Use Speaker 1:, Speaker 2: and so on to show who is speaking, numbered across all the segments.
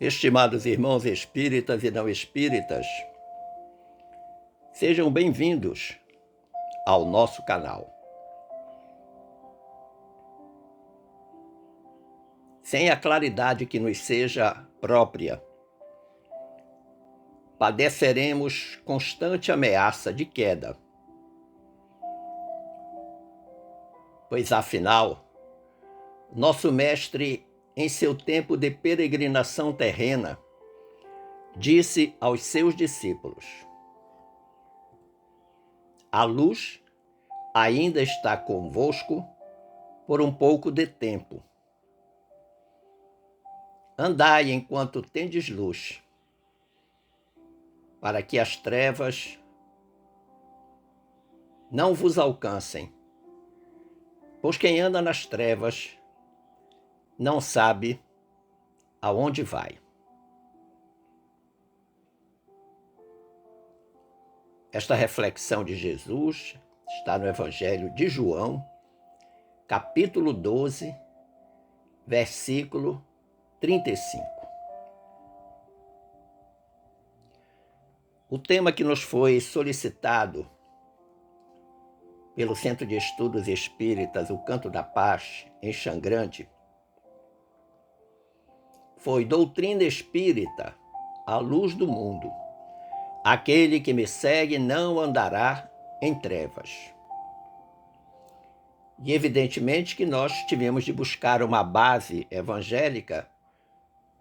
Speaker 1: Estimados irmãos espíritas e não espíritas, sejam bem-vindos ao nosso canal. Sem a claridade que nos seja própria, padeceremos constante ameaça de queda, pois afinal, nosso Mestre, em seu tempo de peregrinação terrena, disse aos seus discípulos: a luz ainda está convosco por um pouco de tempo. Andai enquanto tendes luz, para que as trevas não vos alcancem, pois quem anda nas trevas não sabe aonde vai. Esta reflexão de Jesus está no Evangelho de João, capítulo 12, versículo 35. O tema que nos foi solicitado pelo Centro de Estudos Espíritas, o Canto da Paz, em Xangrande, foi Doutrina Espírita, a luz do mundo. Aquele que me segue não andará em trevas. E evidentemente que nós tivemos de buscar uma base evangélica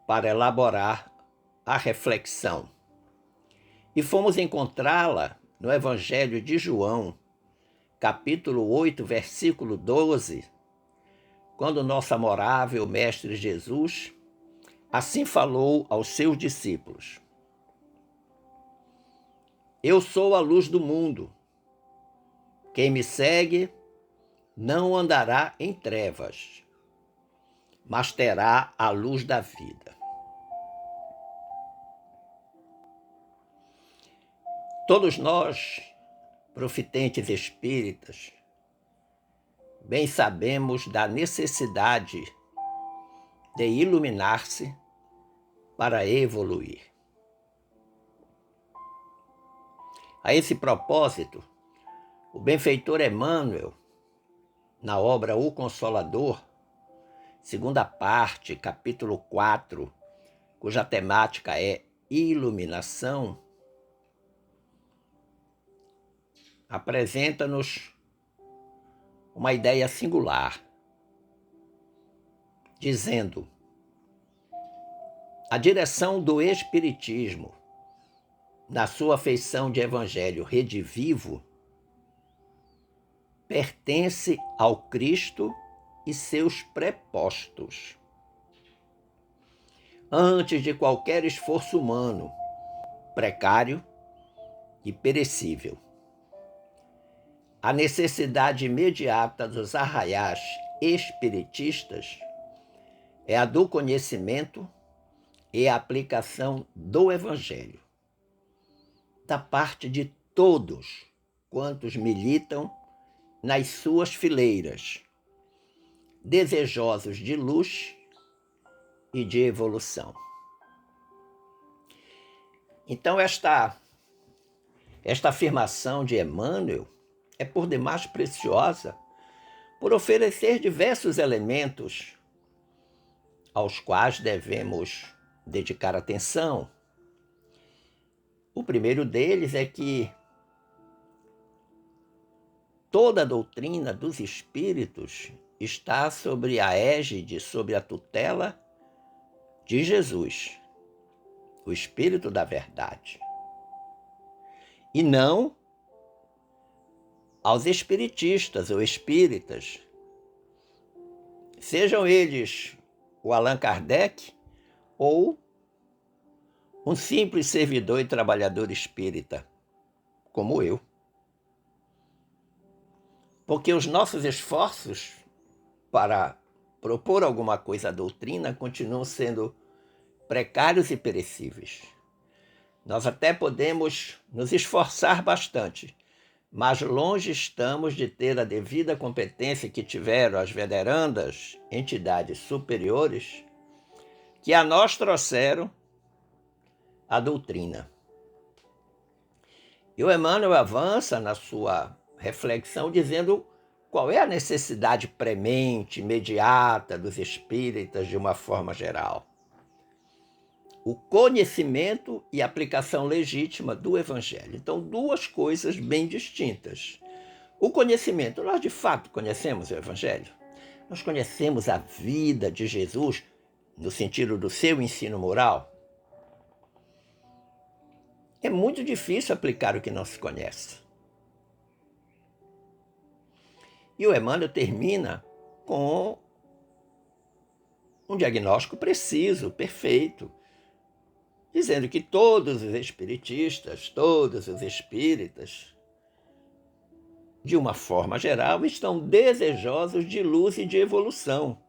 Speaker 1: para elaborar a reflexão. E fomos encontrá-la no Evangelho de João, capítulo 8, versículo 12, quando nosso amorável Mestre Jesus assim falou aos seus discípulos: eu sou a luz do mundo. Quem me segue não andará em trevas, mas terá a luz da vida. Todos nós, profitentes espíritas, bem sabemos da necessidade de iluminar-se para evoluir. A esse propósito, o benfeitor Emmanuel, na obra O Consolador, segunda parte, capítulo 4, cuja temática é iluminação, apresenta-nos uma ideia singular, dizendo: a direção do Espiritismo, na sua feição de Evangelho redivivo, pertence ao Cristo e seus prepostos. Antes de qualquer esforço humano, precário e perecível, a necessidade imediata dos arraiais espiritistas é a do conhecimento e a aplicação do Evangelho, da parte de todos quantos militam nas suas fileiras, desejosos de luz e de evolução. Então, esta afirmação de Emmanuel é por demais preciosa, por oferecer diversos elementos aos quais devemos dedicar atenção. O primeiro deles é que toda a doutrina dos espíritos está sobre a égide, sobre a tutela de Jesus, o Espírito da Verdade, e não aos espiritistas ou espíritas, sejam eles o Allan Kardec ou um simples servidor e trabalhador espírita, como eu. Porque os nossos esforços para propor alguma coisa à doutrina continuam sendo precários e perecíveis. Nós até podemos nos esforçar bastante, mas longe estamos de ter a devida competência que tiveram as venerandas entidades superiores que a nós trouxeram a doutrina. E o Emmanuel avança na sua reflexão dizendo qual é a necessidade premente, imediata dos espíritas de uma forma geral. O conhecimento e aplicação legítima do Evangelho. Então, duas coisas bem distintas. O conhecimento, nós de fato conhecemos o Evangelho? Nós conhecemos a vida de Jesus no sentido do seu ensino moral? É muito difícil aplicar o que não se conhece. E o Emmanuel termina com um diagnóstico preciso, perfeito, dizendo que todos os espiritistas, todos os espíritas, de uma forma geral, estão desejosos de luz e de evolução.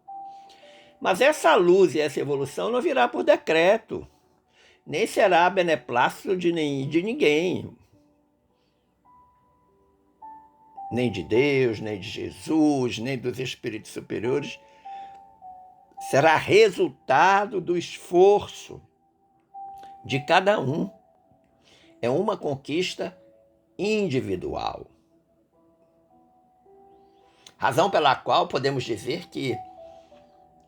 Speaker 1: Mas essa luz e essa evolução não virá por decreto, nem será beneplácito de ninguém, nem de Deus, nem de Jesus, nem dos espíritos superiores. Será resultado do esforço de cada um. É uma conquista individual. Razão pela qual podemos dizer que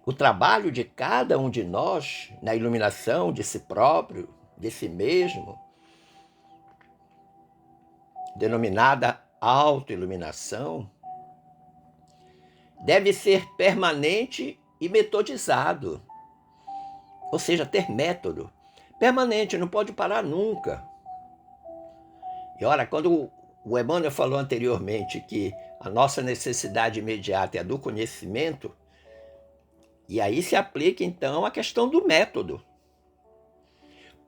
Speaker 1: o trabalho de cada um de nós na iluminação de si próprio, de si mesmo, denominada autoiluminação, deve ser permanente e metodizado, ou seja, ter método. Permanente, não pode parar nunca. E ora, quando o Emmanuel falou anteriormente que a nossa necessidade imediata é a do conhecimento, e aí se aplica então a questão do método.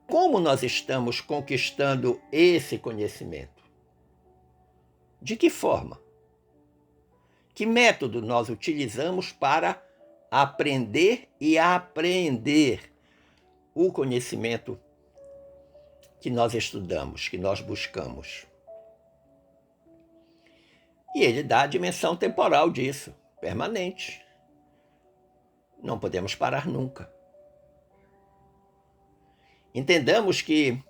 Speaker 1: Como nós estamos conquistando esse conhecimento? De que forma? Que método nós utilizamos para aprender e apreender o conhecimento que nós estudamos, que nós buscamos? E ele dá a dimensão temporal disso, permanente. Não podemos parar nunca. Entendamos que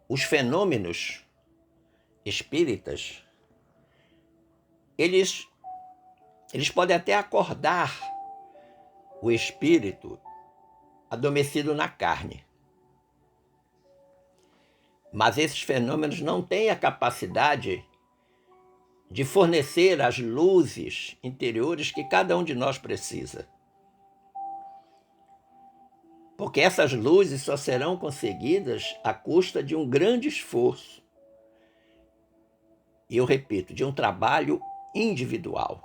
Speaker 1: os fenômenos espíritas, eles podem até acordar o espírito adormecido na carne. Mas esses fenômenos não têm a capacidade de fornecer as luzes interiores que cada um de nós precisa. Porque essas luzes só serão conseguidas à custa de um grande esforço. E eu repito, de um trabalho individual.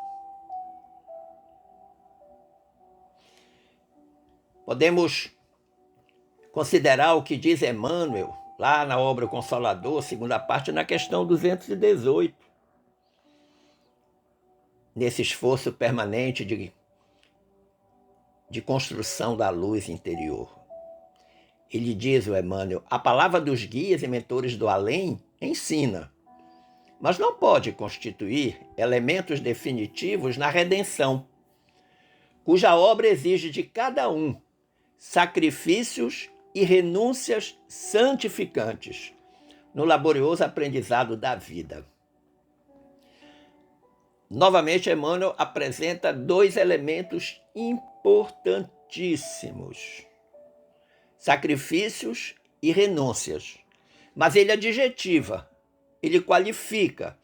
Speaker 1: Podemos considerar o que diz Emmanuel, lá na obra Consolador, segunda parte, na questão 218. Nesse esforço permanente de construção da luz interior. Ele diz, o Emmanuel, a palavra dos guias e mentores do além ensina, mas não pode constituir elementos definitivos na redenção, cuja obra exige de cada um sacrifícios e renúncias santificantes no laborioso aprendizado da vida. Novamente, Emmanuel apresenta dois elementos importantíssimos: sacrifícios e renúncias. Mas ele adjetiva, ele qualifica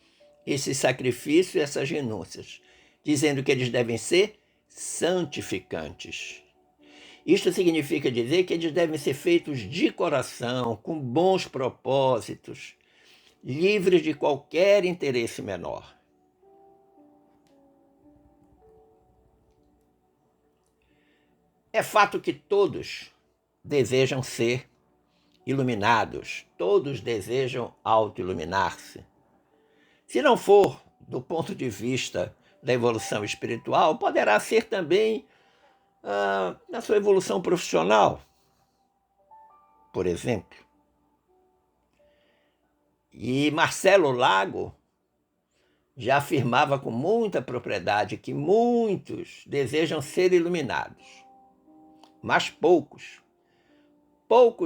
Speaker 1: esses sacrifícios e essas renúncias, dizendo que eles devem ser santificantes. Isto significa dizer que eles devem ser feitos de coração, com bons propósitos, livres de qualquer interesse menor. É fato que todos desejam ser iluminados, todos desejam auto-iluminar-se. Se não for do ponto de vista da evolução espiritual, poderá ser também na sua evolução profissional, por exemplo. E Marcelo Lago já afirmava com muita propriedade que muitos desejam ser iluminados, mas poucos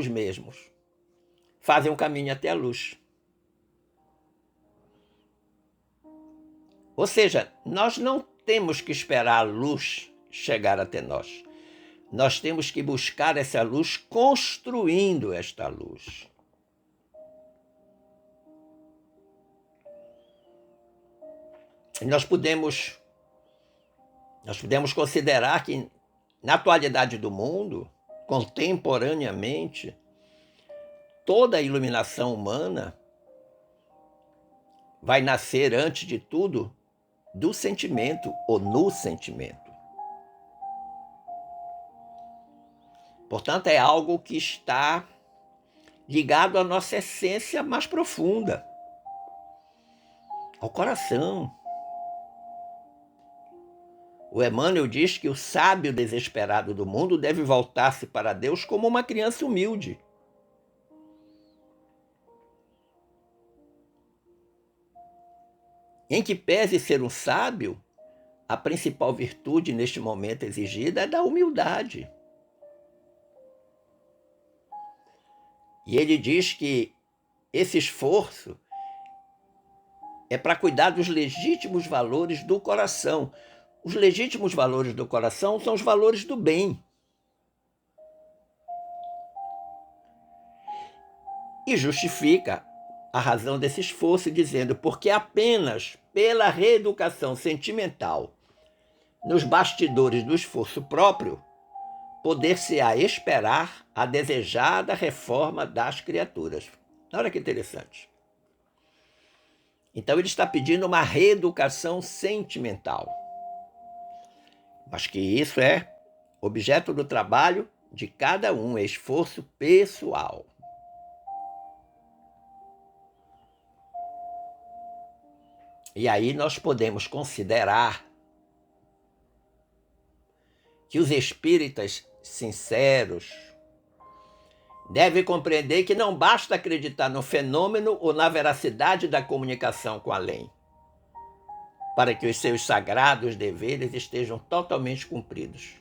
Speaker 1: mesmos, fazem um caminho até a luz. Ou seja, nós não temos que esperar a luz chegar até nós. Nós temos que buscar essa luz construindo esta luz. E nós podemos considerar que, na atualidade do mundo, contemporaneamente, toda a iluminação humana vai nascer, antes de tudo, do sentimento ou no sentimento. Portanto, é algo que está ligado à nossa essência mais profunda, ao coração. O Emmanuel diz que o sábio desesperado do mundo deve voltar-se para Deus como uma criança humilde. Em que pese ser um sábio, a principal virtude neste momento exigida é da humildade. E ele diz que esse esforço é para cuidar dos legítimos valores do coração. Os legítimos valores do coração são os valores do bem. E justifica a razão desse esforço dizendo: porque apenas pela reeducação sentimental nos bastidores do esforço próprio poder-se-á esperar a desejada reforma das criaturas. Olha que interessante. Então ele está pedindo uma reeducação sentimental, mas que isso é objeto do trabalho de cada um, é esforço pessoal. E aí nós podemos considerar que os espíritas sinceros devem compreender que não basta acreditar no fenômeno ou na veracidade da comunicação com o além, para que os seus sagrados deveres estejam totalmente cumpridos.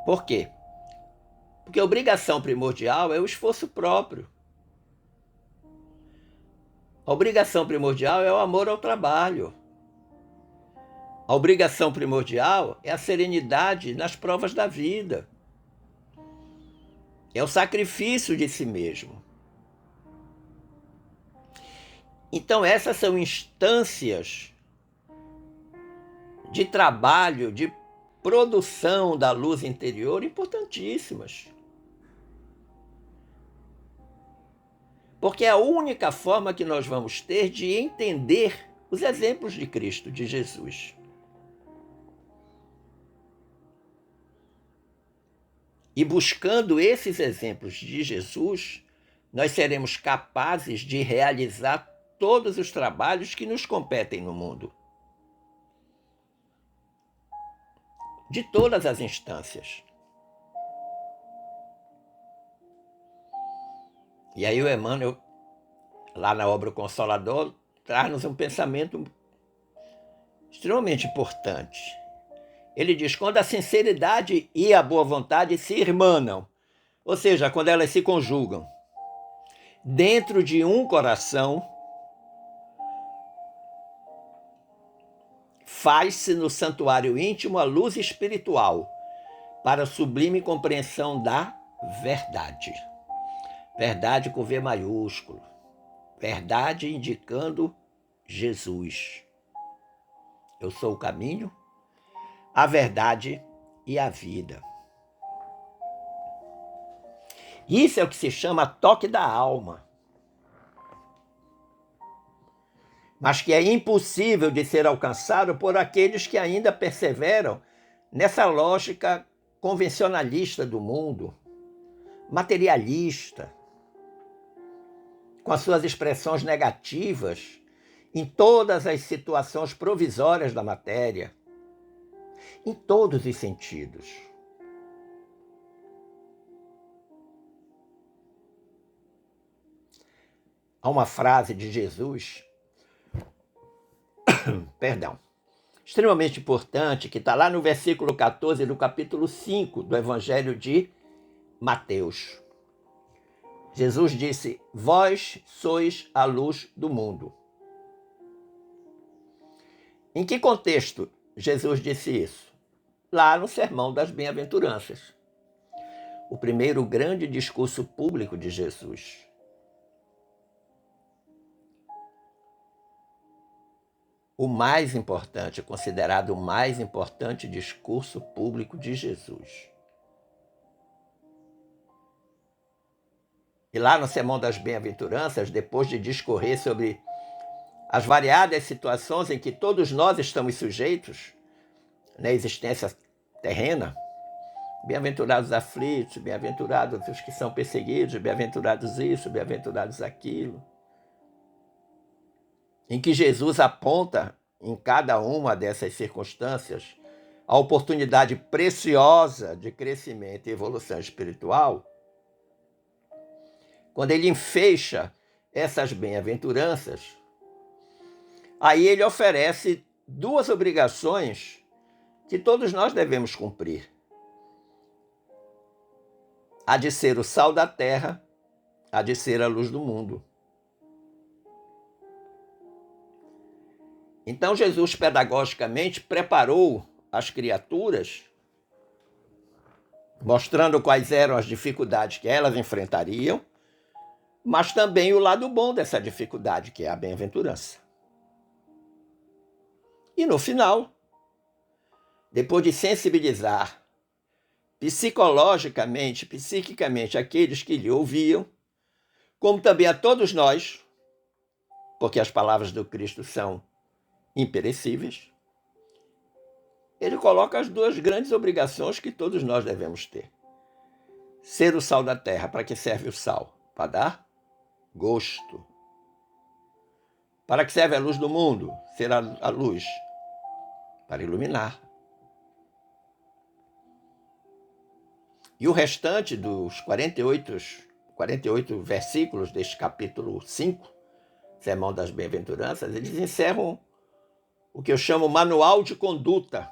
Speaker 1: Por quê? Porque a obrigação primordial é o esforço próprio. A obrigação primordial é o amor ao trabalho. A obrigação primordial é a serenidade nas provas da vida. É o sacrifício de si mesmo. Então, essas são instâncias de trabalho, de produção da luz interior importantíssimas. Porque é a única forma que nós vamos ter de entender os exemplos de Cristo, de Jesus. E buscando esses exemplos de Jesus, nós seremos capazes de realizar todos os trabalhos que nos competem no mundo. De todas as instâncias. E aí o Emmanuel, lá na obra O Consolador, traz-nos um pensamento extremamente importante. Ele diz: quando a sinceridade e a boa vontade se irmanam, ou seja, quando elas se conjugam, dentro de um coração, faz-se no santuário íntimo a luz espiritual para a sublime compreensão da verdade. Verdade com V maiúsculo. Verdade indicando Jesus. Eu sou o caminho, a verdade e a vida. Isso é o que se chama toque da alma. Mas que é impossível de ser alcançado por aqueles que ainda perseveram nessa lógica convencionalista do mundo, materialista, com as suas expressões negativas em todas as situações provisórias da matéria, em todos os sentidos. Há uma frase de Jesus, perdão, extremamente importante, que está lá no versículo 14 do capítulo 5 do Evangelho de Mateus. Jesus disse: vós sois a luz do mundo. Em que contexto Jesus disse isso? Lá no Sermão das Bem-aventuranças, o primeiro grande discurso público de Jesus. O mais importante, considerado o mais importante discurso público de Jesus. E lá no Sermão das Bem-aventuranças, depois de discorrer sobre as variadas situações em que todos nós estamos sujeitos na existência terrena, bem-aventurados aflitos, bem-aventurados os que são perseguidos, bem-aventurados isso, bem-aventurados aquilo, em que Jesus aponta em cada uma dessas circunstâncias a oportunidade preciosa de crescimento e evolução espiritual, quando ele enfeixa essas bem-aventuranças, aí ele oferece duas obrigações que todos nós devemos cumprir. A de ser o sal da terra, a de ser a luz do mundo. Então Jesus pedagogicamente preparou as criaturas, mostrando quais eram as dificuldades que elas enfrentariam, mas também o lado bom dessa dificuldade, que é a bem-aventurança. E no final, depois de sensibilizar psicologicamente, psiquicamente aqueles que lhe ouviam, como também a todos nós, porque as palavras do Cristo são imperecíveis, ele coloca as duas grandes obrigações que todos nós devemos ter. Ser o sal da terra. Para que serve o sal? Para dar gosto. Para que serve a luz do mundo? Ser a luz. Para iluminar. E o restante dos 48 versículos deste capítulo 5, Sermão das Bem-aventuranças, eles encerram o que eu chamo manual de conduta,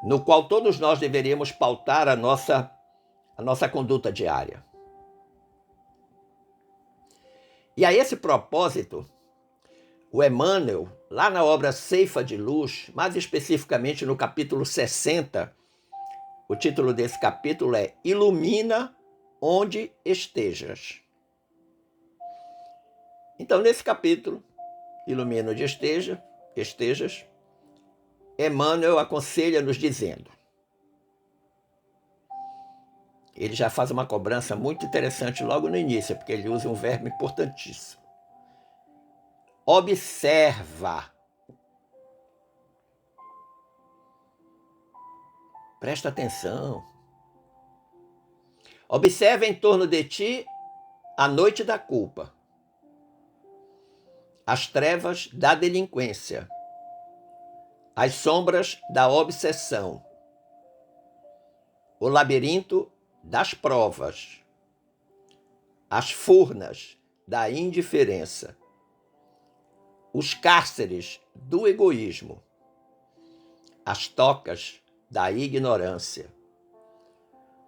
Speaker 1: no qual todos nós deveríamos pautar a nossa conduta diária. E a esse propósito, o Emmanuel, lá na obra Ceifa de Luz, mais especificamente no capítulo 60, o título desse capítulo é Ilumina onde estejas. Então, nesse capítulo, Ilumina onde estejas, Emmanuel aconselha-nos dizendo, ele já faz uma cobrança muito interessante logo no início, porque ele usa um verbo importantíssimo. Observa. Presta atenção. Observa em torno de ti a noite da culpa, as trevas da delinquência, as sombras da obsessão, o labirinto das provas, as furnas da indiferença, os cárceres do egoísmo, as tocas da ignorância,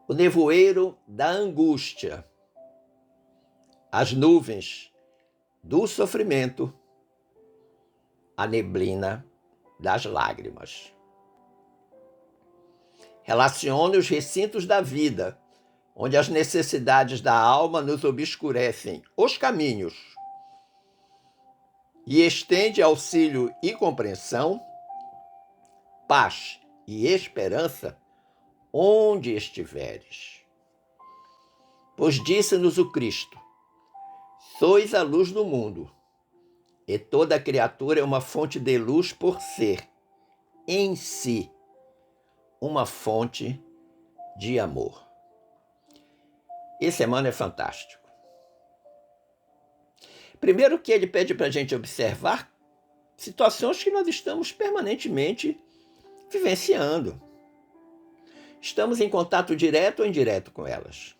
Speaker 1: o nevoeiro da angústia, as nuvens do sofrimento, a neblina das lágrimas. Relacione os recintos da vida, onde as necessidades da alma nos obscurecem os caminhos, e estende auxílio e compreensão, paz e esperança onde estiveres. Pois disse-nos o Cristo, sois a luz do mundo, e toda criatura é uma fonte de luz por ser, em si, uma fonte de amor. Esse Emmanuel é fantástico. Primeiro que ele pede para a gente observar situações que nós estamos permanentemente vivenciando. Estamos em contato direto ou indireto com elas.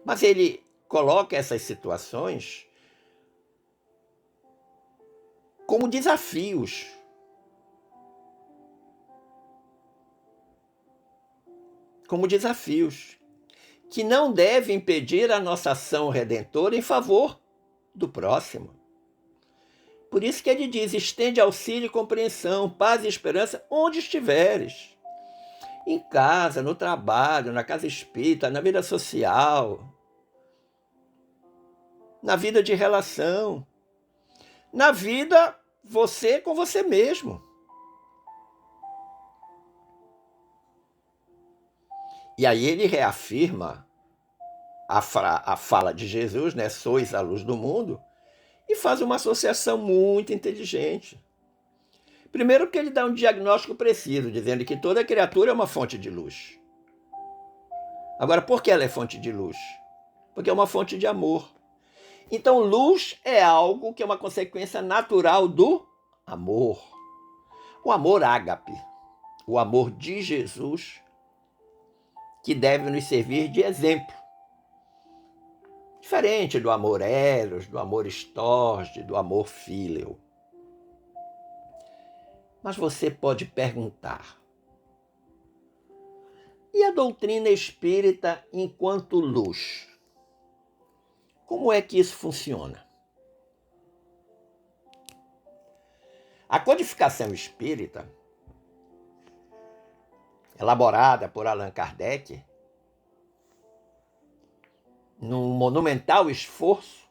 Speaker 1: Mas ele coloca essas situações como desafios. Como desafios que não devem impedir a nossa ação redentora em favor do próximo. Por isso que ele diz: estende auxílio e compreensão, paz e esperança onde estiveres. Em casa, no trabalho, na casa espírita, na vida social, na vida de relação, na vida você com você mesmo. E aí ele reafirma a fala de Jesus, né? Sois a luz do mundo, e faz uma associação muito inteligente. Primeiro porque ele dá um diagnóstico preciso, dizendo que toda criatura é uma fonte de luz. Agora, por que ela é fonte de luz? Porque é uma fonte de amor. Então, luz é algo que é uma consequência natural do amor. O amor ágape, o amor de Jesus, que deve nos servir de exemplo. Diferente do amor eros, do amor storge, do amor fíleo. Mas você pode perguntar: e a doutrina espírita enquanto luz? Como é que isso funciona? A codificação espírita, elaborada por Allan Kardec, num monumental esforço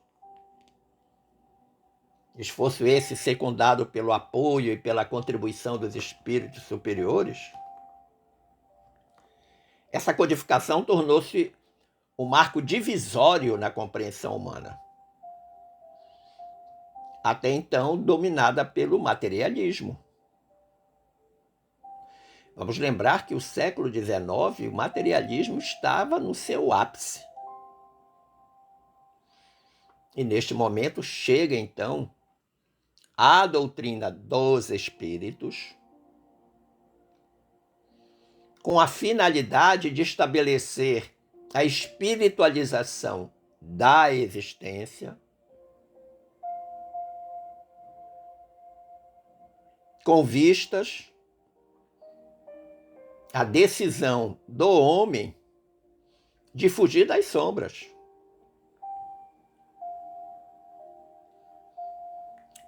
Speaker 1: esse secundado pelo apoio e pela contribuição dos espíritos superiores, essa codificação tornou-se um marco divisório na compreensão humana, até então dominada pelo materialismo. Vamos lembrar que o século XIX, o materialismo estava no seu ápice. E neste momento chega então a doutrina dos espíritos, com a finalidade de estabelecer a espiritualização da existência, com vistas à decisão do homem de fugir das sombras.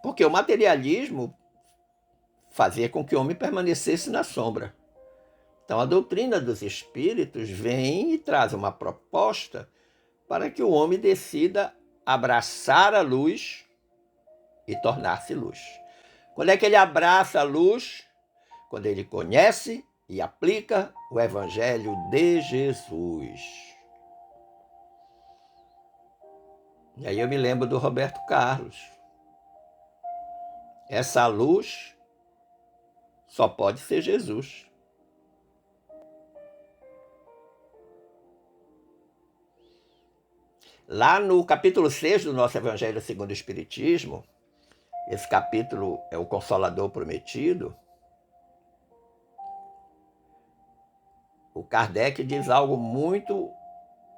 Speaker 1: Porque o materialismo fazia com que o homem permanecesse na sombra. Então, a doutrina dos espíritos vem e traz uma proposta para que o homem decida abraçar a luz e tornar-se luz. Quando é que ele abraça a luz? Quando ele conhece e aplica o Evangelho de Jesus. E aí eu me lembro do Roberto Carlos. Essa luz só pode ser Jesus. Lá no capítulo 6 do nosso Evangelho segundo o Espiritismo, esse capítulo é o Consolador Prometido, o Kardec diz algo muito,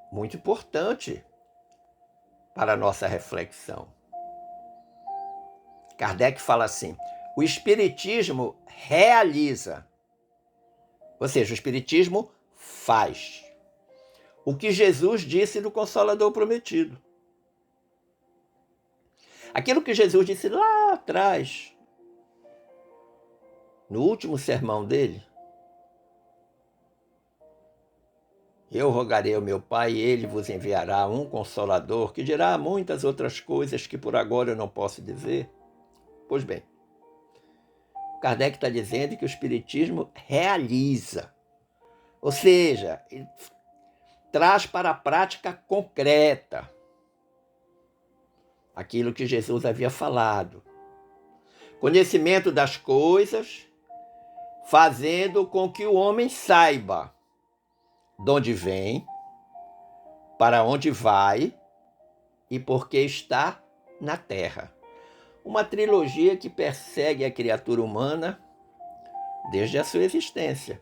Speaker 1: muito importante para a nossa reflexão. Kardec fala assim: o Espiritismo realiza, ou seja, o Espiritismo faz o que Jesus disse do Consolador Prometido. Aquilo que Jesus disse lá atrás, no último sermão dele: eu rogarei ao meu Pai e ele vos enviará um Consolador que dirá muitas outras coisas que por agora eu não posso dizer. Pois bem, Kardec está dizendo que o Espiritismo realiza, ou seja, ele traz para a prática concreta aquilo que Jesus havia falado. Conhecimento das coisas, fazendo com que o homem saiba de onde vem, para onde vai e por que está na Terra. Uma trilogia que persegue a criatura humana desde a sua existência.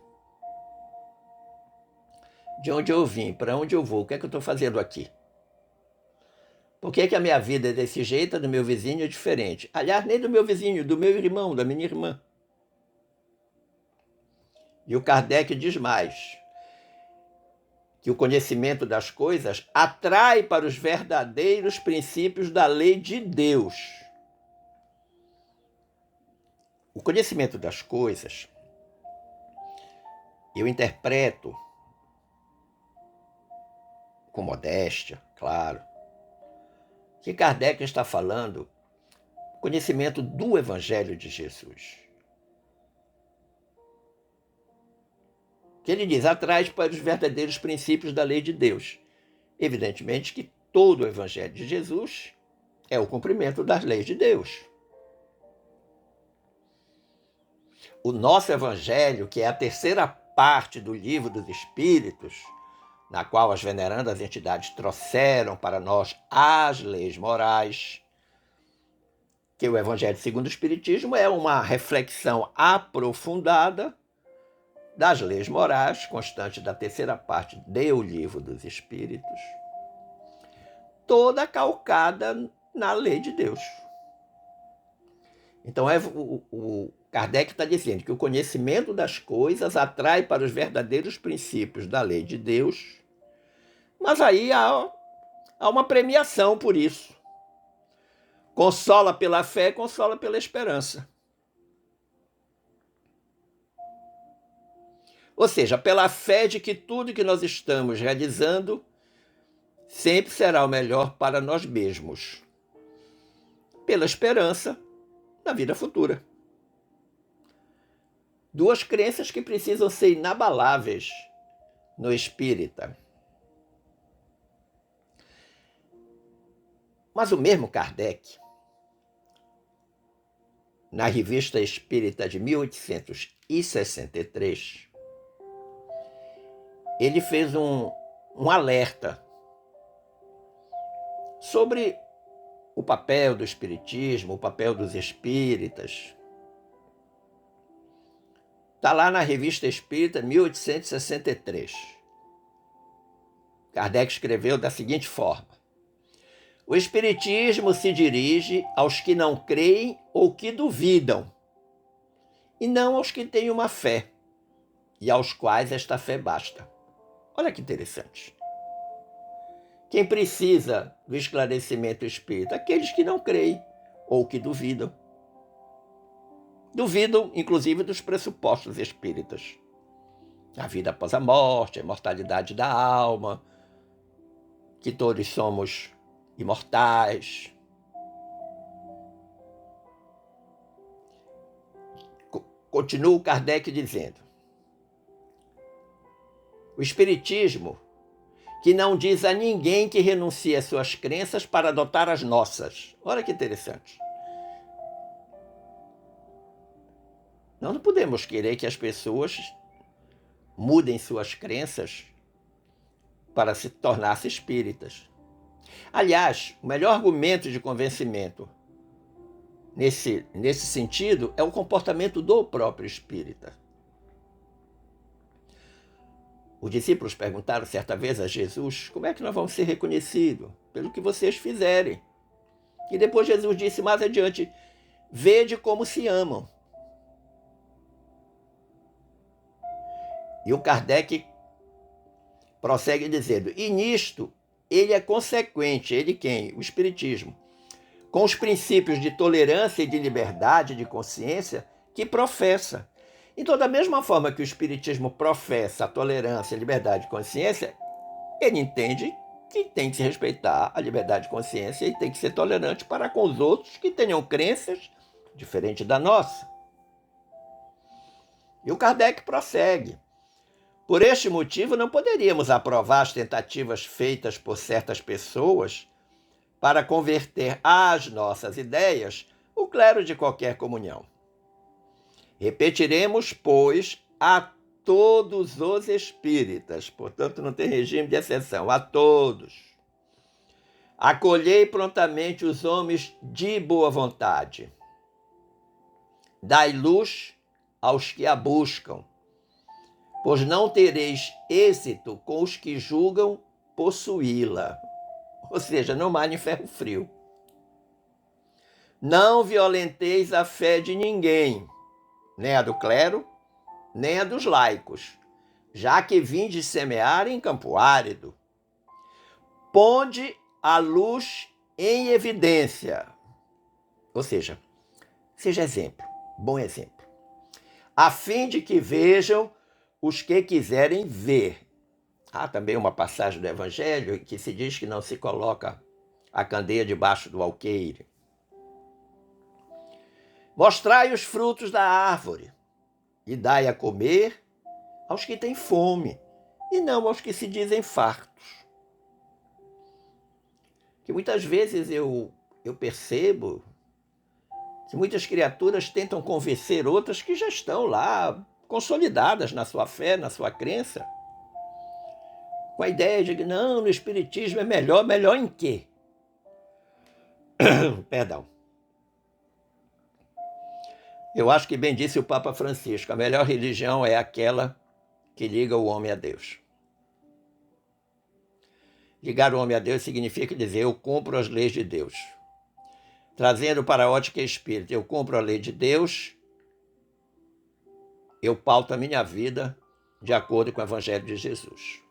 Speaker 1: De onde eu vim, para onde eu vou, o que é que eu estou fazendo aqui? Por que a minha vida é desse jeito, a do meu vizinho é diferente? Aliás, nem do meu vizinho, do meu irmão, da minha irmã. E o Kardec diz mais, que o conhecimento das coisas atrai para os verdadeiros princípios da lei de Deus. O conhecimento das coisas, eu interpreto com modéstia, claro, que Kardec está falando conhecimento do Evangelho de Jesus. Que ele diz, atrás para os verdadeiros princípios da lei de Deus. Evidentemente que todo o Evangelho de Jesus é o cumprimento das leis de Deus. O nosso Evangelho, que é a terceira parte do Livro dos Espíritos, na qual as venerandas entidades trouxeram para nós as leis morais, que o Evangelho segundo o Espiritismo é uma reflexão aprofundada das leis morais, constante da terceira parte do Livro dos Espíritos, toda calcada na lei de Deus. Então, o Kardec está dizendo que o conhecimento das coisas atrai para os verdadeiros princípios da lei de Deus, mas aí há uma premiação por isso. Consola pela fé, consola pela esperança. Ou seja, pela fé de que tudo que nós estamos realizando sempre será o melhor para nós mesmos. Pela esperança na vida futura. Duas crenças que precisam ser inabaláveis no espírita. Mas o mesmo Kardec, na Revista Espírita de 1863, ele fez um alerta sobre o papel do espiritismo, o papel dos espíritas. Está lá na Revista Espírita, 1863. Kardec escreveu da seguinte forma: o espiritismo se dirige aos que não creem ou que duvidam, e não aos que têm uma fé, e aos quais esta fé basta. Olha que interessante. Quem precisa do esclarecimento espírita? Aqueles que não creem ou que duvidam. Duvidam, inclusive, dos pressupostos espíritas. A vida após a morte, a imortalidade da alma, que todos somos imortais. Continua o Kardec dizendo: o espiritismo, que não diz a ninguém que renuncie às suas crenças para adotar as nossas. Olha que interessante. Nós não podemos querer que as pessoas mudem suas crenças para se tornar-se espíritas. Aliás, o melhor argumento de convencimento nesse sentido é o comportamento do próprio espírita. Os discípulos perguntaram certa vez a Jesus: como é que nós vamos ser reconhecidos? Pelo que vocês fizerem. E depois Jesus disse mais adiante: vede como se amam. E o Kardec prossegue dizendo: e nisto ele é consequente, ele quem? O Espiritismo, com os princípios de tolerância e de liberdade de consciência que professa. Então, da mesma forma que o Espiritismo professa a tolerância e a liberdade de consciência, ele entende que tem que se respeitar a liberdade de consciência e tem que ser tolerante para com os outros que tenham crenças diferentes da nossa. E o Kardec prossegue: por este motivo, não poderíamos aprovar as tentativas feitas por certas pessoas para converter às nossas ideias o clero de qualquer comunhão. Repetiremos, pois, a todos os espíritas, portanto não tem regime de exceção, a todos. Acolhei prontamente os homens de boa vontade. Dai luz aos que a buscam, pois não tereis êxito com os que julgam possuí-la. ou seja, não mais em ferro frio. Não violenteis a fé de ninguém, nem a do clero, nem a dos laicos, já que vindes semear em campo árido. Ponde a luz em evidência, ou seja, seja exemplo, bom exemplo, a fim de que vejam os que quiserem ver. Há também uma passagem do Evangelho que se diz que não se coloca a candeia debaixo do alqueire. Mostrai os frutos da árvore e dai a comer aos que têm fome e não aos que se dizem fartos. Que muitas vezes eu percebo que muitas criaturas tentam convencer outras que já estão lá consolidadas na sua fé, na sua crença, com a ideia de que não, no Espiritismo é melhor. Melhor em quê? Perdão. Eu acho que bem disse o Papa Francisco, a melhor religião é aquela que liga o homem a Deus. Ligar o homem a Deus significa dizer, eu cumpro as leis de Deus. Trazendo para a ótica espírita, eu cumpro a lei de Deus, eu pauto a minha vida de acordo com o Evangelho de Jesus.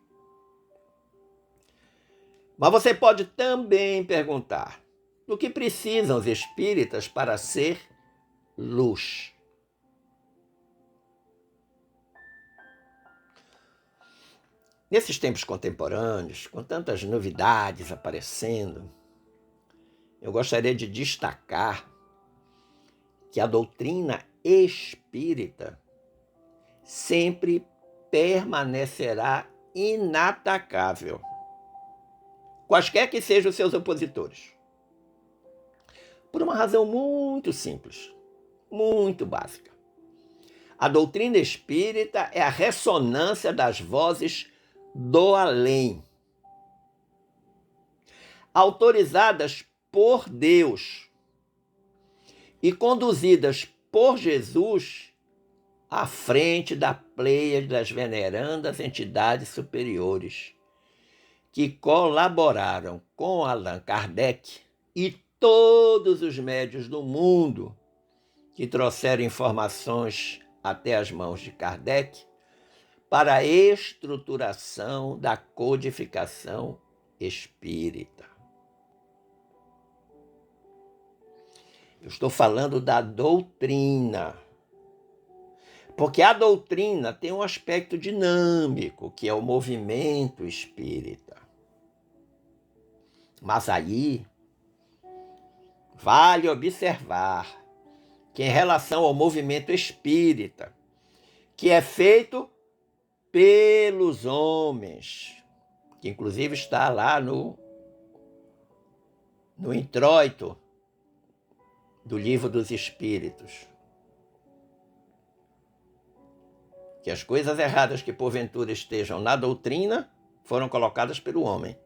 Speaker 1: Mas você pode também perguntar, do que precisam os espíritas para ser luz? Nesses tempos contemporâneos, com tantas novidades aparecendo, eu gostaria de destacar que a doutrina espírita sempre permanecerá inatacável, quaisquer que sejam os seus opositores. Por uma razão muito simples, muito básica. A doutrina espírita é a ressonância das vozes do além, autorizadas por Deus e conduzidas por Jesus à frente da pleiade das venerandas entidades superiores que colaboraram com Allan Kardec e todos os médiuns do mundo que trouxeram informações até as mãos de Kardec para a estruturação da codificação espírita. Eu estou falando da doutrina, porque a doutrina tem um aspecto dinâmico, que é o movimento espírita. Mas aí, vale observar que em relação ao movimento espírita, que é feito pelos homens, que inclusive está lá no introito do Livro dos Espíritos, que as coisas erradas que porventura estejam na doutrina foram colocadas pelo homem.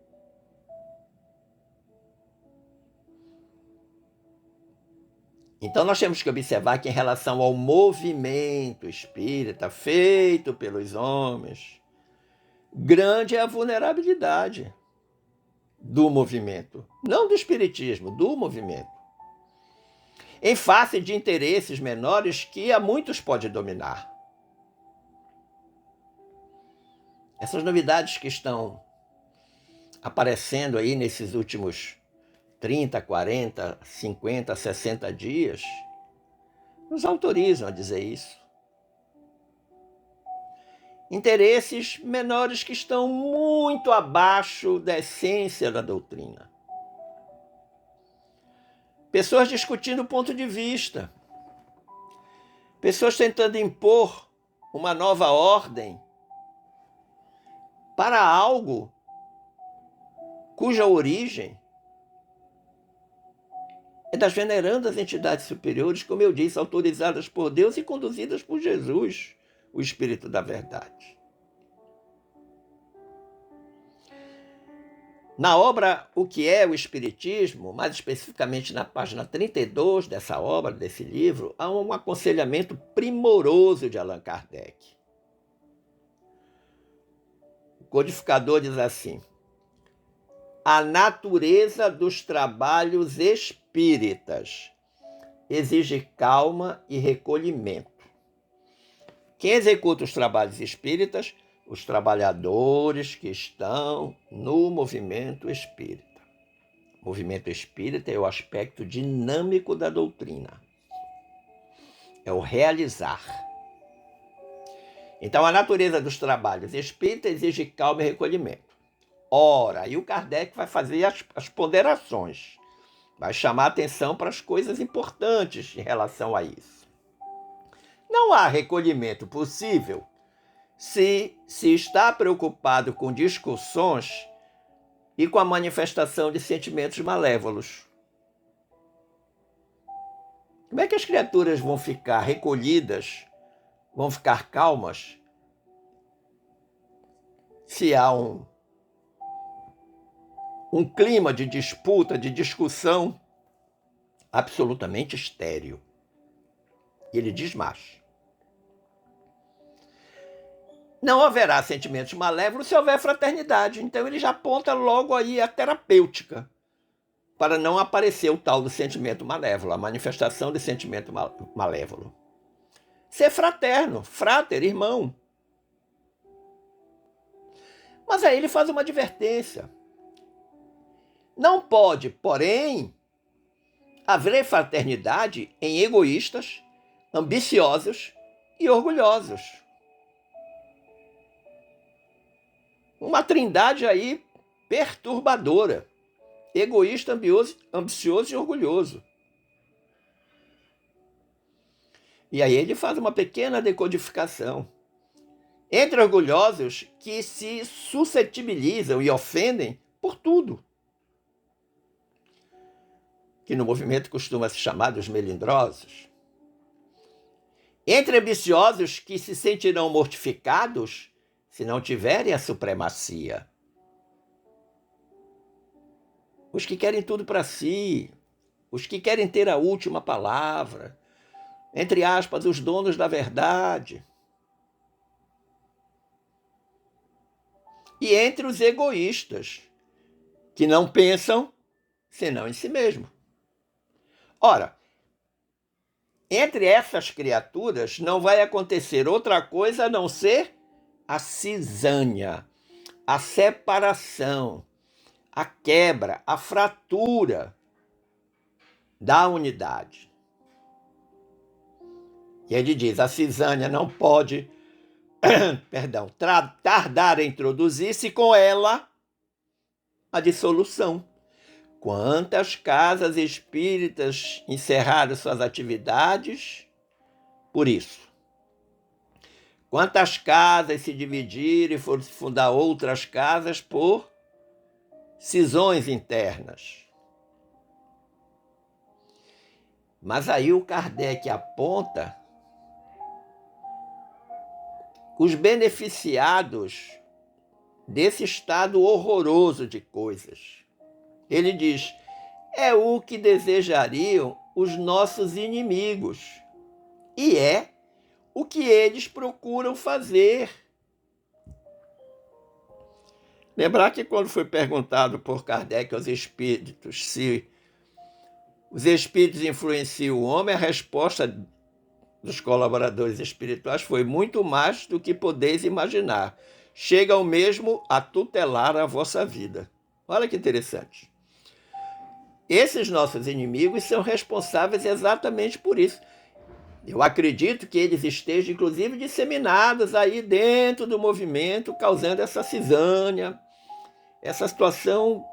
Speaker 1: Então nós temos que observar que em relação ao movimento espírita feito pelos homens, grande é a vulnerabilidade do movimento, não do espiritismo, do movimento, em face de interesses menores que a muitos pode dominar. Essas novidades que estão aparecendo aí nesses últimos 30, 40, 50, 60 dias, nos autorizam a dizer isso. Interesses menores que estão muito abaixo da essência da doutrina. Pessoas discutindo ponto de vista. Pessoas tentando impor uma nova ordem para algo cuja origem é das venerandas entidades superiores, como eu disse, autorizadas por Deus e conduzidas por Jesus, o Espírito da Verdade. Na obra O que é o Espiritismo, mais especificamente na página 32 dessa obra, desse livro, há um aconselhamento primoroso de Allan Kardec. O codificador diz assim: A natureza dos trabalhos espíritas exige calma e recolhimento. Quem executa os trabalhos espíritas? Os trabalhadores que estão no movimento espírita. O movimento espírita é o aspecto dinâmico da doutrina. É o realizar. Então, a natureza dos trabalhos espíritas exige calma e recolhimento. Ora, aí o Kardec vai fazer as ponderações, vai chamar atenção para as coisas importantes em relação a isso. Não há recolhimento possível se está preocupado com discussões e com a manifestação de sentimentos malévolos. Como é que as criaturas vão ficar recolhidas, vão ficar calmas, se há um clima de disputa, de discussão absolutamente estéril? E ele diz mais: não haverá sentimentos malévolos se houver fraternidade. Então ele já aponta logo aí a terapêutica para não aparecer o tal do sentimento malévolo, a manifestação de sentimento malévolo. Ser fraterno, frater, irmão. Mas aí ele faz uma advertência. Não pode, porém, haver fraternidade em egoístas, ambiciosos e orgulhosos. Uma trindade aí perturbadora. Egoísta, ambicioso e orgulhoso. E aí ele faz uma pequena decodificação. Entre orgulhosos que se suscetibilizam e ofendem por tudo, que no movimento costuma se chamar dos melindrosos. Entre ambiciosos que se sentirão mortificados se não tiverem a supremacia. Os que querem tudo para si, os que querem ter a última palavra, entre aspas, os donos da verdade. E entre os egoístas, que não pensam senão em si mesmo. Ora, entre essas criaturas não vai acontecer outra coisa a não ser a cisânia, a separação, a quebra, a fratura da unidade. E ele diz: a cisânia não pode, tardar a introduzir-se com ela a dissolução. Quantas casas espíritas encerraram suas atividades por isso? Quantas casas se dividiram e foram fundar outras casas por cisões internas? Mas aí o Kardec aponta os beneficiados desse estado horroroso de coisas. Ele diz: é o que desejariam os nossos inimigos, e é o que eles procuram fazer. Lembrar que quando foi perguntado por Kardec aos espíritos se os espíritos influenciam o homem, a resposta dos colaboradores espirituais foi: muito mais do que podeis imaginar. Chegam mesmo a tutelar a vossa vida. Olha que interessante. Esses nossos inimigos são responsáveis exatamente por isso. Eu acredito que eles estejam, inclusive, disseminados aí dentro do movimento, causando essa cisânia, essa situação,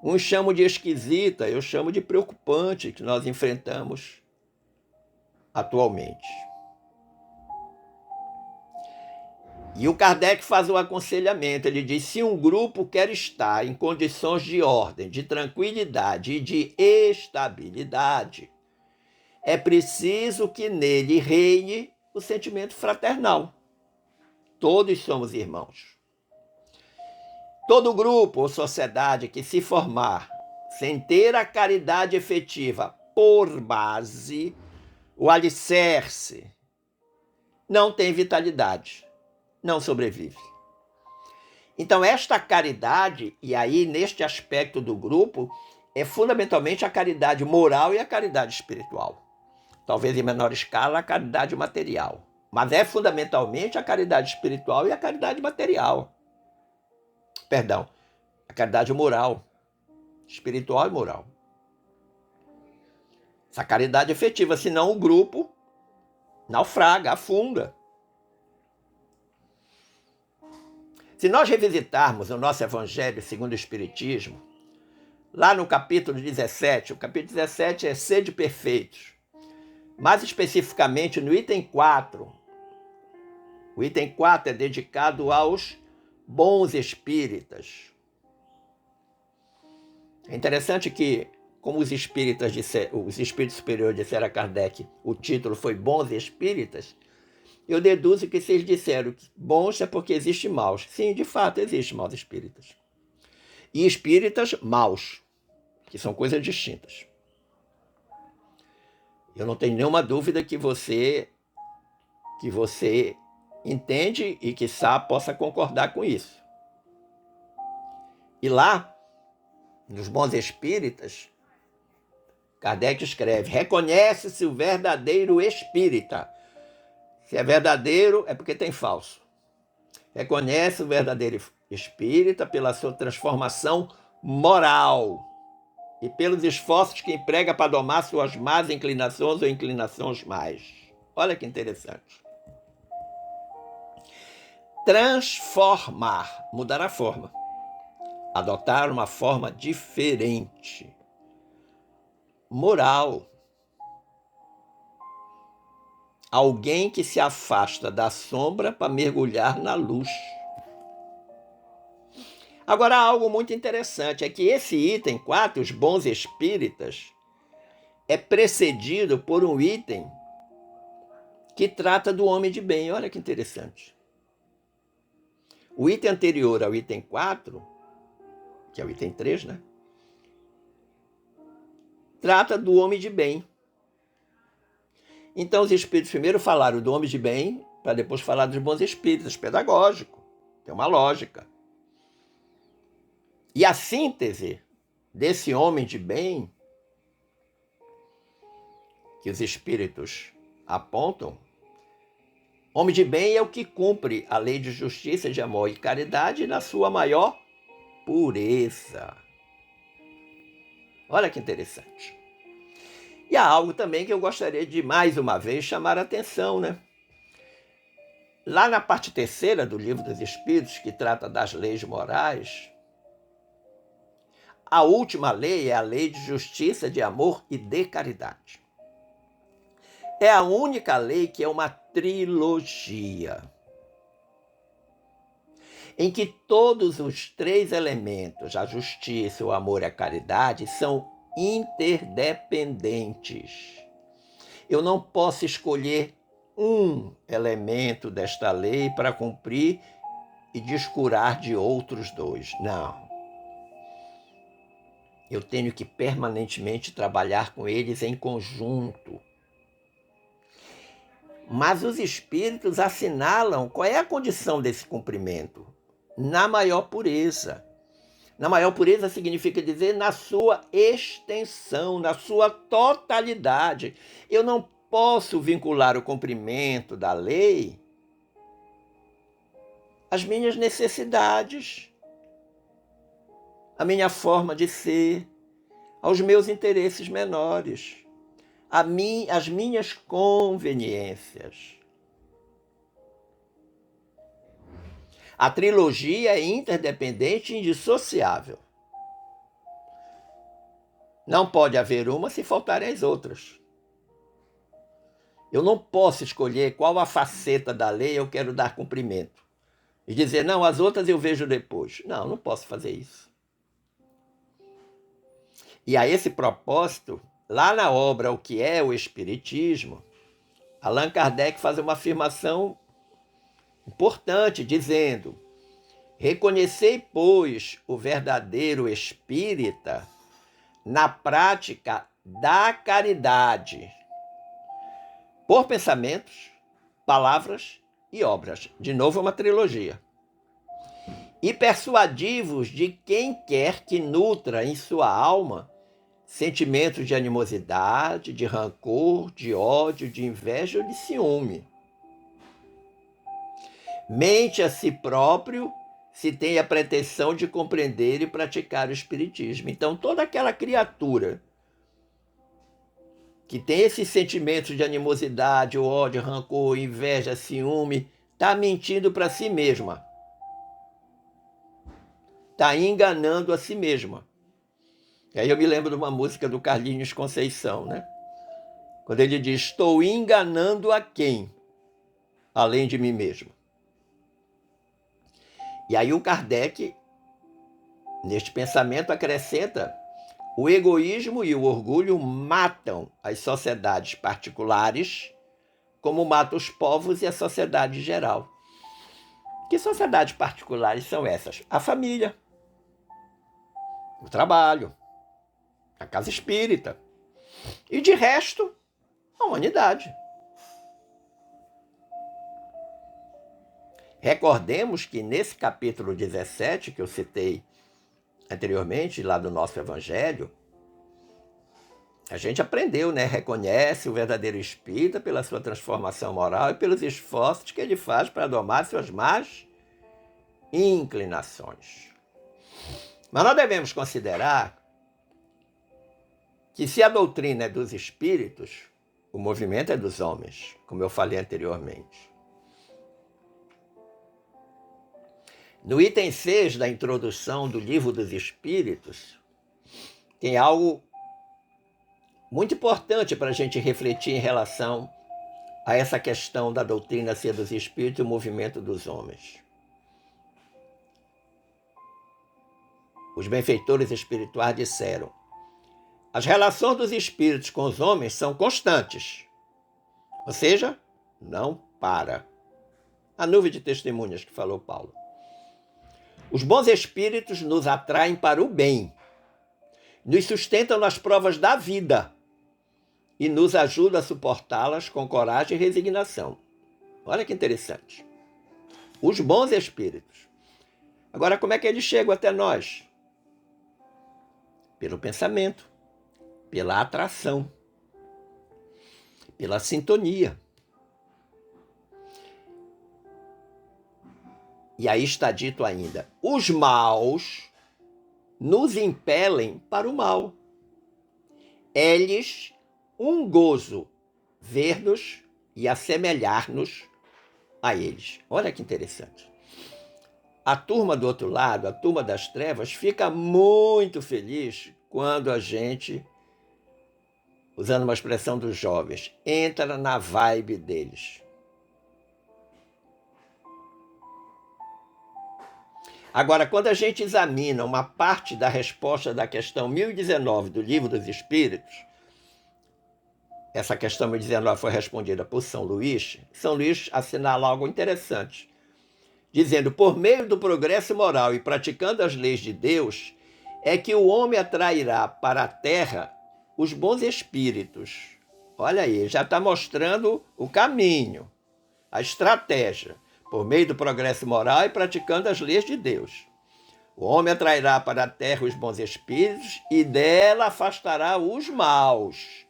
Speaker 1: uns chamam de esquisita, eu chamo de preocupante, que nós enfrentamos atualmente. E o Kardec faz o aconselhamento, ele diz: se um grupo quer estar em condições de ordem, de tranquilidade e de estabilidade, é preciso que nele reine o sentimento fraternal. Todos somos irmãos. Todo grupo ou sociedade que se formar sem ter a caridade efetiva por base, o alicerce, não tem vitalidade, não sobrevive. Então, esta caridade, e aí neste aspecto do grupo, é fundamentalmente a caridade moral e a caridade espiritual. Talvez em menor escala a caridade material. Mas é fundamentalmente a caridade espiritual e a caridade material. Perdão, a caridade moral. Espiritual e moral. Essa caridade efetiva, senão o grupo naufraga, afunda. Se nós revisitarmos o nosso Evangelho segundo o Espiritismo, lá no capítulo 17, o capítulo 17 é Sede Perfeitos. Mais especificamente no item 4. O item 4 é dedicado aos bons espíritas. É interessante que, como os espíritos superiores disseram a Kardec, o título foi Bons Espíritas, eu deduzo que vocês disseram que bons é porque existem maus. Sim, de fato, existem maus espíritas. E espíritas maus, que são coisas distintas. Eu não tenho nenhuma dúvida que você entende e que possa concordar com isso. E lá, nos bons espíritas, Kardec escreve: reconhece-se o verdadeiro espírita. Se é verdadeiro, é porque tem falso. Reconhece o verdadeiro espírita pela sua transformação moral e pelos esforços que emprega para domar suas más inclinações ou inclinações mais. Olha que interessante. Transformar, mudar a forma. Adotar uma forma diferente. Moral. Alguém que se afasta da sombra para mergulhar na luz. Agora, algo muito interessante é que esse item 4, os bons espíritas, é precedido por um item que trata do homem de bem. Olha que interessante. O item anterior ao item 4, que é o item 3, né? Trata do homem de bem. Então, os espíritos primeiro falaram do homem de bem, para depois falar dos bons espíritos. Pedagógico. Tem uma lógica. E a síntese desse homem de bem, que os espíritos apontam, homem de bem é o que cumpre a lei de justiça, de amor e caridade na sua maior pureza. Olha que interessante. E há algo também que eu gostaria de, mais uma vez, chamar a atenção, né? Lá na parte 3ª do Livro dos Espíritos, que trata das leis morais, a última lei é a lei de justiça, de amor e de caridade. É a única lei que é uma trilogia, em que todos os 3 elementos, a justiça, o amor e a caridade, são interdependentes. Eu não posso escolher um elemento desta lei para cumprir e descurar de outros 2. Não. Eu tenho que permanentemente trabalhar com eles em conjunto. Mas os espíritos assinalam qual é a condição desse cumprimento. Na maior pureza. Na maior pureza significa dizer na sua extensão, na sua totalidade. Eu não posso vincular o cumprimento da lei às minhas necessidades, à minha forma de ser, aos meus interesses menores, às minhas conveniências. A trilogia é interdependente e indissociável. Não pode haver uma se faltarem as outras. Eu não posso escolher qual a faceta da lei eu quero dar cumprimento. E dizer, não, as outras eu vejo depois. Não, não posso fazer isso. E a esse propósito, lá na obra O que é o Espiritismo, Allan Kardec faz uma afirmação importante, dizendo: reconhecei, pois, o verdadeiro espírita na prática da caridade, por pensamentos, palavras e obras. De novo, é uma trilogia. e persuadi-vos de quem quer que nutra em sua alma sentimentos de animosidade, de rancor, de ódio, de inveja ou de ciúme. Mente a si próprio se tem a pretensão de compreender e praticar o espiritismo. Então, toda aquela criatura que tem esses sentimentos de animosidade, ódio, rancor, inveja, ciúme, está mentindo para si mesma. Está enganando a si mesma. E aí eu me lembro de uma música do Carlinhos Conceição, né? Quando ele diz, estou enganando a quem? Além de mim mesmo. E aí o Kardec, neste pensamento, acrescenta, o egoísmo e o orgulho matam as sociedades particulares, como matam os povos e a sociedade geral. Que sociedades particulares são essas? A família, o trabalho, a casa espírita. E de resto, a humanidade. Recordemos que nesse capítulo 17, que eu citei anteriormente, lá do nosso Evangelho, a gente aprendeu, né? Reconhece o verdadeiro espírita pela sua transformação moral e pelos esforços que ele faz para domar suas más inclinações. Mas nós devemos considerar que se a doutrina é dos espíritos, o movimento é dos homens, como eu falei anteriormente. No item 6 da introdução do Livro dos Espíritos, tem algo muito importante para a gente refletir em relação a essa questão da doutrina ser dos espíritos e o movimento dos homens. Os benfeitores espirituais disseram: as relações dos espíritos com os homens são constantes, ou seja, não para. A nuvem de testemunhas que falou Paulo. Os bons espíritos nos atraem para o bem, nos sustentam nas provas da vida e nos ajudam a suportá-las com coragem e resignação. Olha que interessante. Os bons espíritos. Agora, como é que eles chegam até nós? Pelo pensamento, pela atração, pela sintonia. E aí está dito ainda, os maus nos impelem para o mal. É-lhes um gozo ver-nos e assemelhar-nos a eles. Olha que interessante. A turma do outro lado, a turma das trevas, fica muito feliz quando a gente, usando uma expressão dos jovens, entra na vibe deles. Agora, quando a gente examina uma parte da resposta da questão 1019 do Livro dos Espíritos, essa questão 1019 foi respondida por São Luís assinala algo interessante, dizendo, por meio do progresso moral e praticando as leis de Deus, é que o homem atrairá para a terra os bons espíritos. Olha aí, já está mostrando o caminho, a estratégia. Por meio do progresso moral e praticando as leis de Deus. O homem atrairá para a terra os bons espíritos e dela afastará os maus.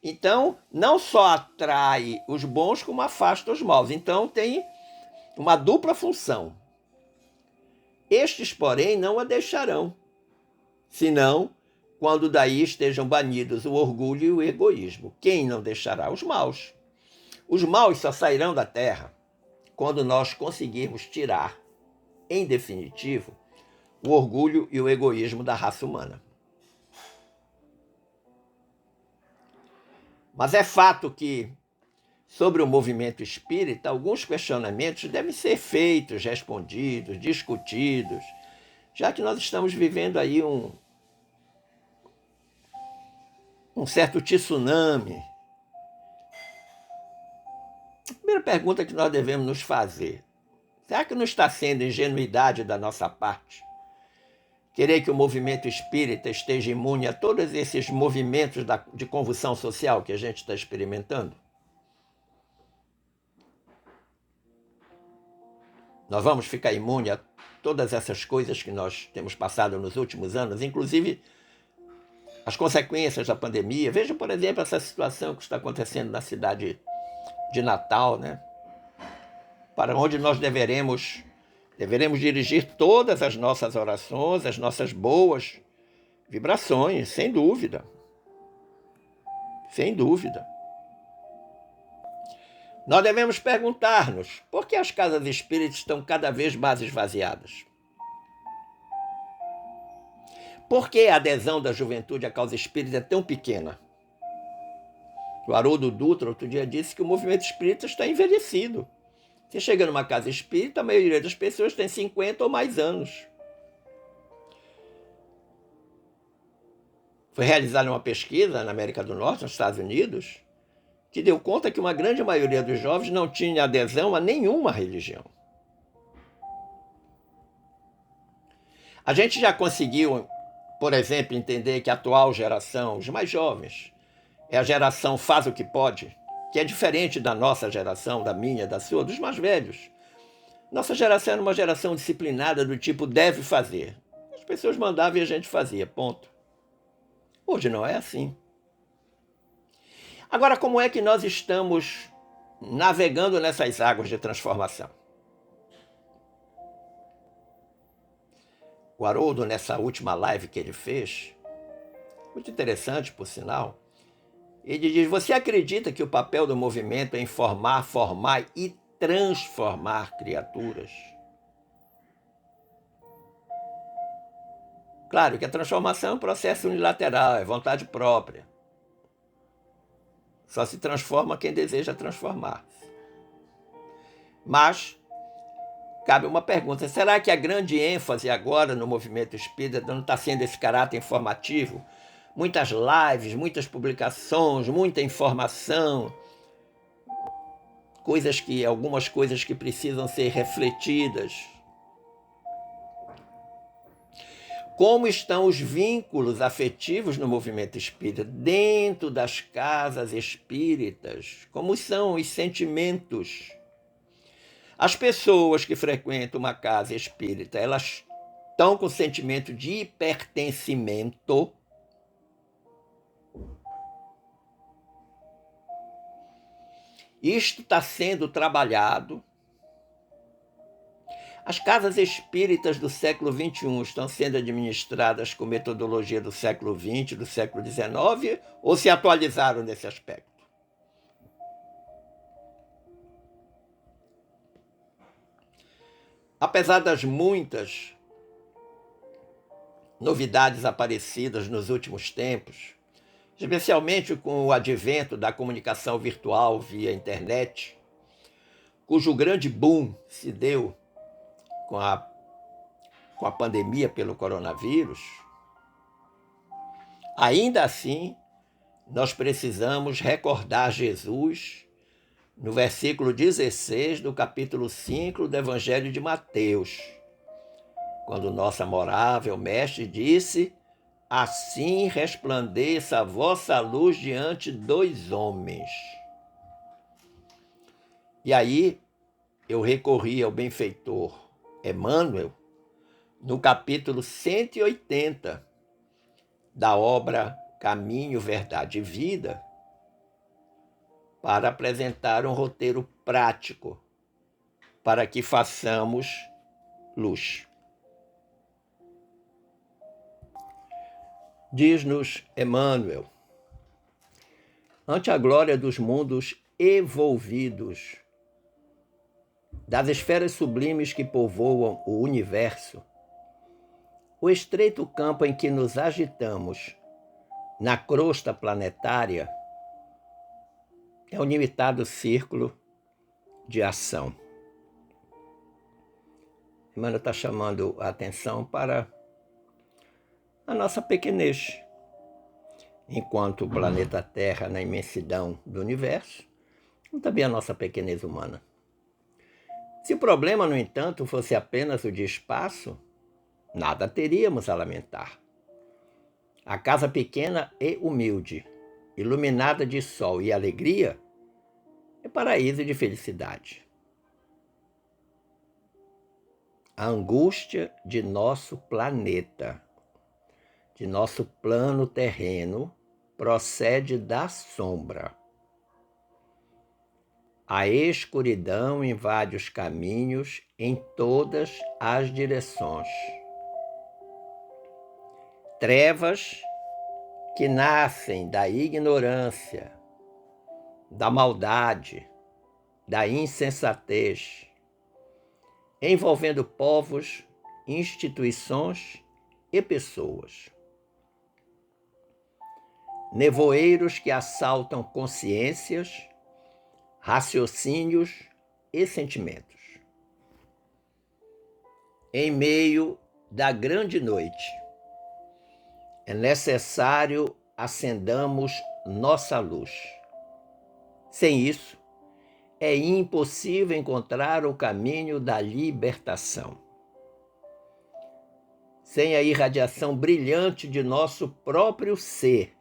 Speaker 1: Então, não só atrai os bons, como afasta os maus. Então, tem uma dupla função. Estes, porém, não a deixarão, senão quando daí estejam banidos o orgulho e o egoísmo. Quem não deixará? Os maus. Os maus só sairão da terra quando nós conseguirmos tirar, em definitivo, o orgulho e o egoísmo da raça humana. Mas é fato que, sobre o movimento espírita, alguns questionamentos devem ser feitos, respondidos, discutidos, já que nós estamos vivendo aí um certo tsunami. A primeira pergunta que nós devemos nos fazer, será que não está sendo ingenuidade da nossa parte querer que o movimento espírita esteja imune a todos esses movimentos de convulsão social que a gente está experimentando? Nós vamos ficar imune a todas essas coisas que nós temos passado nos últimos anos, inclusive as consequências da pandemia. Veja, por exemplo, essa situação que está acontecendo na cidade de Natal, né? Para onde nós deveremos dirigir todas as nossas orações, as nossas boas vibrações, sem dúvida. Sem dúvida. Nós devemos perguntar-nos por que as casas espíritas estão cada vez mais esvaziadas? Por que a adesão da juventude à causa espírita é tão pequena? O Haroldo Dutra, outro dia, disse que o movimento espírita está envelhecido. Você chega numa casa espírita, a maioria das pessoas tem 50 ou mais anos. Foi realizada uma pesquisa na América do Norte, nos Estados Unidos, que deu conta que uma grande maioria dos jovens não tinha adesão a nenhuma religião. A gente já conseguiu, por exemplo, entender que a atual geração, os mais jovens, é a geração faz o que pode, que é diferente da nossa geração, da minha, da sua, dos mais velhos. Nossa geração era uma geração disciplinada do tipo deve fazer. As pessoas mandavam e a gente fazia, ponto. Hoje não é assim. Agora, como é que nós estamos navegando nessas águas de transformação? O Haroldo, nessa última live que ele fez, muito interessante, por sinal, ele diz: você acredita que o papel do movimento é informar, formar e transformar criaturas? Claro que a transformação é um processo unilateral, é vontade própria. Só se transforma quem deseja transformar-se. Mas cabe uma pergunta: será que a grande ênfase agora no movimento espírita não está sendo esse caráter informativo? Muitas lives, muitas publicações, muita informação, algumas coisas que precisam ser refletidas. Como estão os vínculos afetivos no movimento espírita, dentro das casas espíritas? Como são os sentimentos? As pessoas que frequentam uma casa espírita, elas estão com sentimento de pertencimento. Isto está sendo trabalhado. As casas espíritas do século XXI estão sendo administradas com metodologia do século XX, do século XIX, ou se atualizaram nesse aspecto? Apesar das muitas novidades aparecidas nos últimos tempos, especialmente com o advento da comunicação virtual via internet, cujo grande boom se deu com a pandemia pelo coronavírus, ainda assim, nós precisamos recordar Jesus no versículo 16 do capítulo 5 do Evangelho de Mateus, quando o nosso amorável mestre disse: assim resplandeça a vossa luz diante dos homens. E aí eu recorri ao benfeitor Emmanuel, no capítulo 180 da obra Caminho, Verdade e Vida, para apresentar um roteiro prático para que façamos luz. Diz-nos Emmanuel: ante a glória dos mundos evolvidos, das esferas sublimes que povoam o universo, o estreito campo em que nos agitamos na crosta planetária é um limitado círculo de ação. Emmanuel está chamando a atenção para a nossa pequenez, enquanto o planeta Terra na imensidão do universo, e também a nossa pequenez humana. Se o problema, no entanto, fosse apenas o de espaço, nada teríamos a lamentar. A casa pequena e humilde, iluminada de sol e alegria, é paraíso de felicidade. A angústia de nosso planeta, de nosso plano terreno, procede da sombra. A escuridão invade os caminhos em todas as direções. Trevas que nascem da ignorância, da maldade, da insensatez, envolvendo povos, instituições e pessoas. Nevoeiros que assaltam consciências, raciocínios e sentimentos. Em meio da grande noite, é necessário acendamos nossa luz. Sem isso, é impossível encontrar o caminho da libertação. Sem a irradiação brilhante de nosso próprio ser,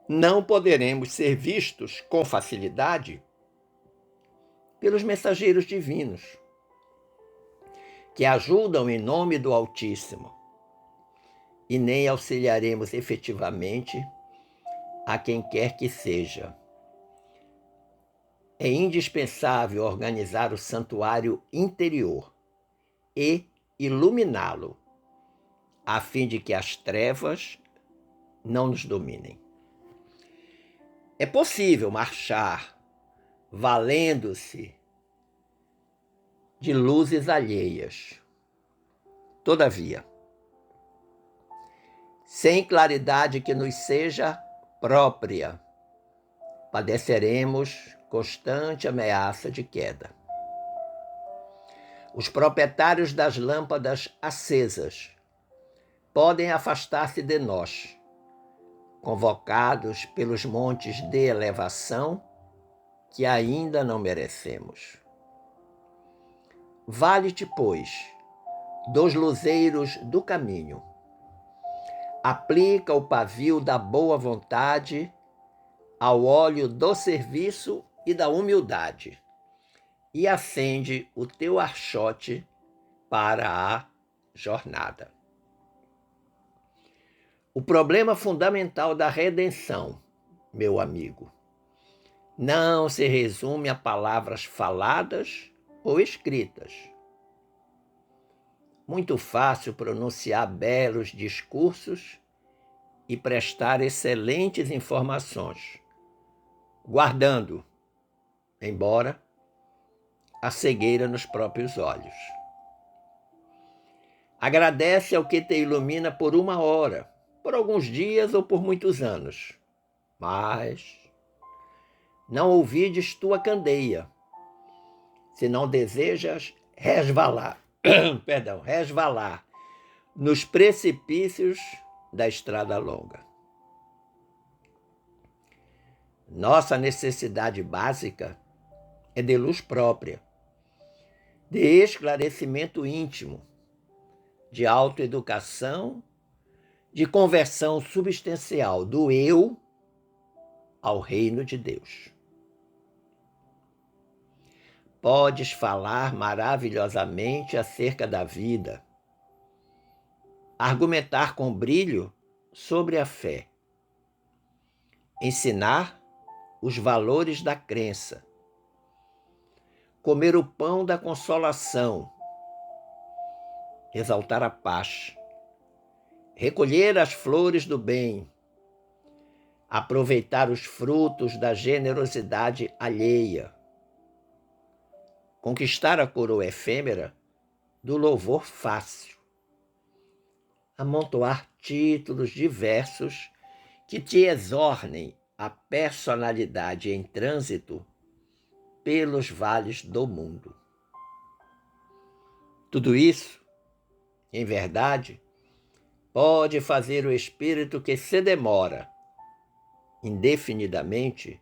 Speaker 1: não poderemos ser vistos com facilidade pelos mensageiros divinos, que ajudam em nome do Altíssimo, e nem auxiliaremos efetivamente a quem quer que seja. É indispensável organizar o santuário interior e iluminá-lo, a fim de que as trevas não nos dominem. É possível marchar valendo-se de luzes alheias. Todavia, sem claridade que nos seja própria, padeceremos constante ameaça de queda. Os proprietários das lâmpadas acesas podem afastar-se de nós, convocados pelos montes de elevação que ainda não merecemos. Vale-te, pois, dos luzeiros do caminho. Aplica o pavio da boa vontade ao óleo do serviço e da humildade, e acende o teu archote para a jornada. O problema fundamental da redenção, meu amigo, não se resume a palavras faladas ou escritas. Muito fácil pronunciar belos discursos e prestar excelentes informações, guardando, embora, a cegueira nos próprios olhos. Agradece ao que te ilumina por uma hora, por alguns dias ou por muitos anos, mas não ouvides tua candeia, se não desejas resvalar, resvalar nos precipícios da estrada longa. Nossa necessidade básica é de luz própria, de esclarecimento íntimo, de autoeducação, de conversão substancial do eu ao reino de Deus. Podes falar maravilhosamente acerca da vida, argumentar com brilho sobre a fé, ensinar os valores da crença, comer o pão da consolação, exaltar a paz, recolher as flores do bem, aproveitar os frutos da generosidade alheia, conquistar a coroa efêmera do louvor fácil, amontoar títulos diversos que te exornem a personalidade em trânsito pelos vales do mundo. Tudo isso, em verdade, pode fazer o espírito que se demora indefinidamente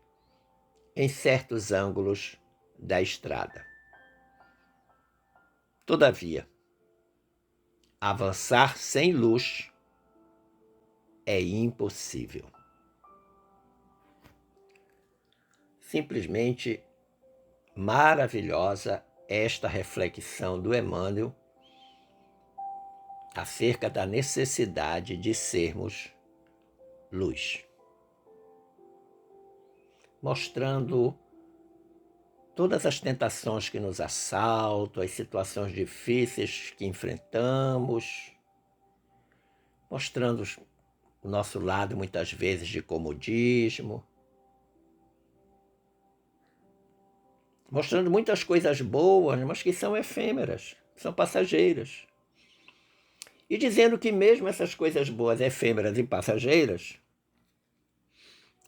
Speaker 1: em certos ângulos da estrada. Todavia, avançar sem luz é impossível. Simplesmente maravilhosa esta reflexão do Emmanuel acerca da necessidade de sermos luz, mostrando todas as tentações que nos assaltam, as situações difíceis que enfrentamos, mostrando o nosso lado, muitas vezes, de comodismo, mostrando muitas coisas boas, mas que são efêmeras, são passageiras. E dizendo que mesmo essas coisas boas, efêmeras e passageiras,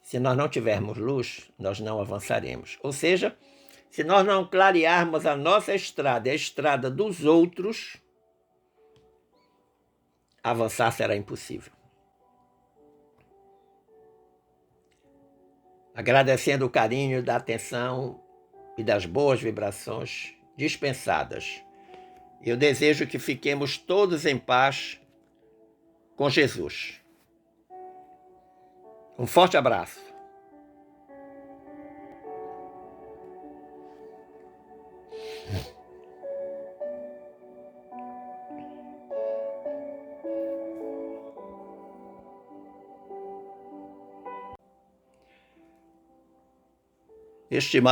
Speaker 1: se nós não tivermos luz, nós não avançaremos. Ou seja, se nós não clarearmos a nossa estrada e a estrada dos outros, avançar será impossível. Agradecendo o carinho, da atenção e das boas vibrações dispensadas, eu desejo que fiquemos todos em paz com Jesus. Um forte abraço. Estimado